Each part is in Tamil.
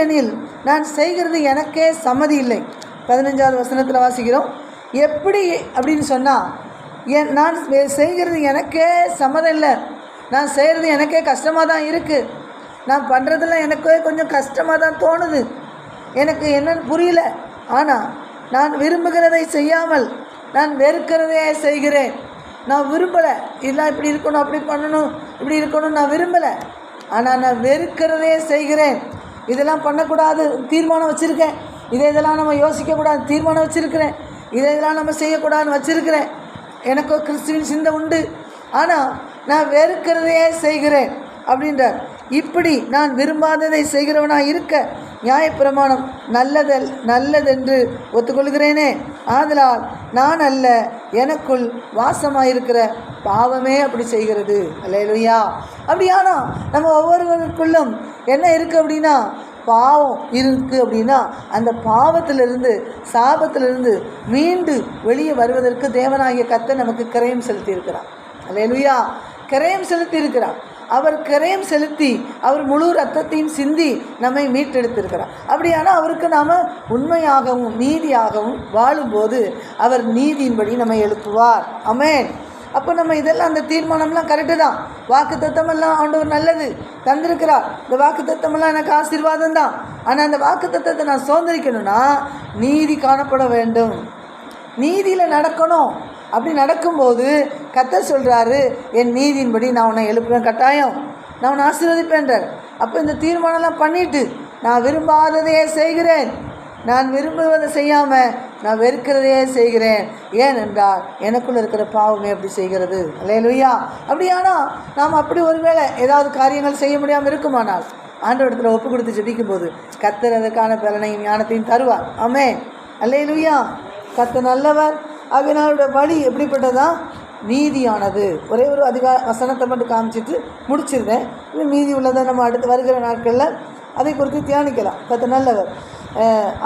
எனில் நான் செய்கிறது எனக்கே சம்மதி இல்லை. 15வது வசனத்தில் வாசிக்கிறோம். எப்படி அப்படின்னு சொன்னால், நான் செய்கிறது எனக்கே சம்மதம் இல்லை, நான் செய்கிறது எனக்கே கஷ்டமாக தான் இருக்குது, நான் பண்ணுறதெல்லாம் எனக்கே கொஞ்சம் கஷ்டமாக தான் தோணுது, எனக்கு என்னன்னு புரியல, ஆனால் நான் விரும்புகிறதை செய்யாமல் நான் வெறுக்கிறதையே செய்கிறேன். நான் விரும்பலை, இதெல்லாம் இப்படி இருக்கணும், அப்படி பண்ணணும், இப்படி இருக்கணும், நான் விரும்பலை, ஆனால் நான் வெறுக்கிறதையே செய்கிறேன். இதெல்லாம் பண்ணக்கூடாது தீர்மானம் வச்சுருக்கேன், இதெல்லாம் நம்ம யோசிக்கக்கூடாது தீர்மானம் வச்சுருக்கிறேன், இதெல்லாம் நம்ம செய்யக்கூடாதுன்னு வச்சுருக்கிறேன். எனக்கு கிறிஸ்துவின் சிந்தை உண்டு, ஆனால் நான் வெறுக்கிறதையே செய்கிறேன் அப்படின்றார். இப்படி நான் விரும்பாததை செய்கிறவனாக இருக்க நியாயப்பிரமாணம் நல்லதென்று ஒத்துக்கொள்கிறேனே. ஆதலால் நான் அல்ல, எனக்குள் வாசமாயிருக்கிற பாவமே அப்படி செய்கிறது. அல்லேலூயா. அப்படியானா நம்ம ஒவ்வொருவருக்குள்ளும் என்ன இருக்குது அப்படின்னா, பாவம் இருக்குது அப்படின்னா, அந்த பாவத்திலிருந்து சாபத்திலிருந்து மீண்டு வெளியே வருவதற்கு தேவனாகிய கர்த்தர் நமக்கு கிரயம் செலுத்தியிருக்கிறார். அல்லேலூயா. கிரயம் செலுத்தியிருக்கிறார். அவர் கிரயம் செலுத்தி அவர் முழு ரத்தத்தையும் சிந்தி நம்மை மீட்டெடுத்திருக்கிறார். அப்படியானால் அவருக்கு நாம் உண்மையாகவும் நீதியாகவும் வாழும்போது அவர் நீதியின்படி நம்மை எழுப்புவார். ஆமென். அப்போ நம்ம இதெல்லாம் அந்த தீர்மானம்லாம் கரெக்டு தான். வாக்கு தத்தமெல்லாம் ஆண்டவர் நல்லது தந்திருக்கிறார். இந்த வாக்கு தத்தமெல்லாம் எனக்கு ஆசீர்வாதம் தான். ஆனால் அந்த வாக்கு தத்தத்தை நான் சுதந்திரிக்கணும்னா நீதி காணப்பட வேண்டும், நீதியில் நடக்கணும். அப்படி நடக்கும்போது கர்த்தர் சொல்கிறாரு, என் நீதியின்படி நான் உன்னை எழுப்புவேன், கட்டாயம் நான் உன்னை ஆசீர்வதிப்பேன்றார். அப்போ இந்த தீர்மானம்லாம் பண்ணிவிட்டு நான் விரும்பாததையே செய்கிறேன், நான் விரும்புவதை செய்யாமல் நான் வெறுக்கிறதையே செய்கிறேன், ஏனென்றால் எனக்குள்ளே இருக்கிற பாவமே அப்படி செய்கிறது. அல்லேலூயா. அப்படியானா நாம் அப்படி ஒருவேளை ஏதாவது காரியங்கள் செய்ய முடியாமல் இருக்குமானால் ஆண்டவரிடத்தில் ஒப்பு கொடுத்து ஜெபிக்கும்போது கர்த்தர் அதற்கான பலனையும் ஞானத்தையும் தருவார். ஆமென். அல்லேலூயா. கர்த்தர் நல்லவர். ஆகையினாலுடைய வழி எப்படிப்பட்டதா? நீதியானது. ஒரே ஒரு வசனத்தை மட்டும் காமிச்சிட்டு முடிச்சிருந்தேன். இது மீதி உள்ளதை நம்ம அடுத்து வருகிற நாட்களில் அதை குறித்து தியானிக்கலாம். கர்த்தர் நல்லவர்.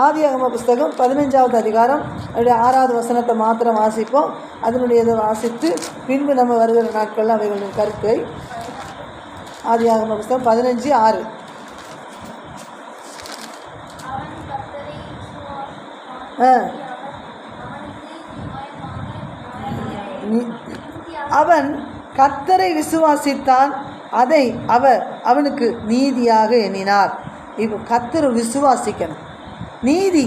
ஆதியாகம புஸ்தகம் 15வது அதிகாரம் 6வது வசனத்தை மாத்திரம் வாசிப்போம். அதனுடைய இதை வாசித்து பின்பு நம்ம வருகிற நாட்களில் அவைகளின் கருத்தை. ஆதியாகம புஸ்தகம் 15:6. அவன் கர்த்தரை விசுவாசித்தான், அதை அவர் அவனுக்கு நீதியாக எண்ணினார். இப்போ கர்த்தரை விசுவாசிக்கணும். நீதி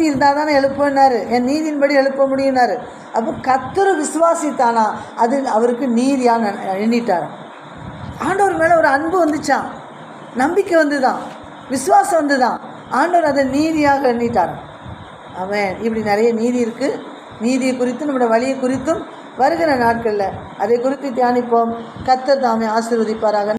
இருந்தால் தானே எழுப்புனாரு, என் நீதியின்படி எழுப்ப முடியும்னாரு. அப்போ கர்த்தரை விசுவாசித்தானா, அது அவருக்கு நீதியாக எண்ணிட்டார். ஆண்டவர் மேலே ஒரு அன்பு வந்துச்சான், நம்பிக்கை வந்துதான், விசுவாசம் வந்துதான், ஆண்டவர் அதை நீதியாக எண்ணிட்டார். அவன் இப்படி நிறைய நீதி இருக்குது. நீதியை குறித்தும் நம்முடைய வழியை குறித்தும் வருகிற நாட்களில் அதை குறித்து தியானிப்போம். கர்த்தர் தாமே ஆசீர்வதிப்பாராக.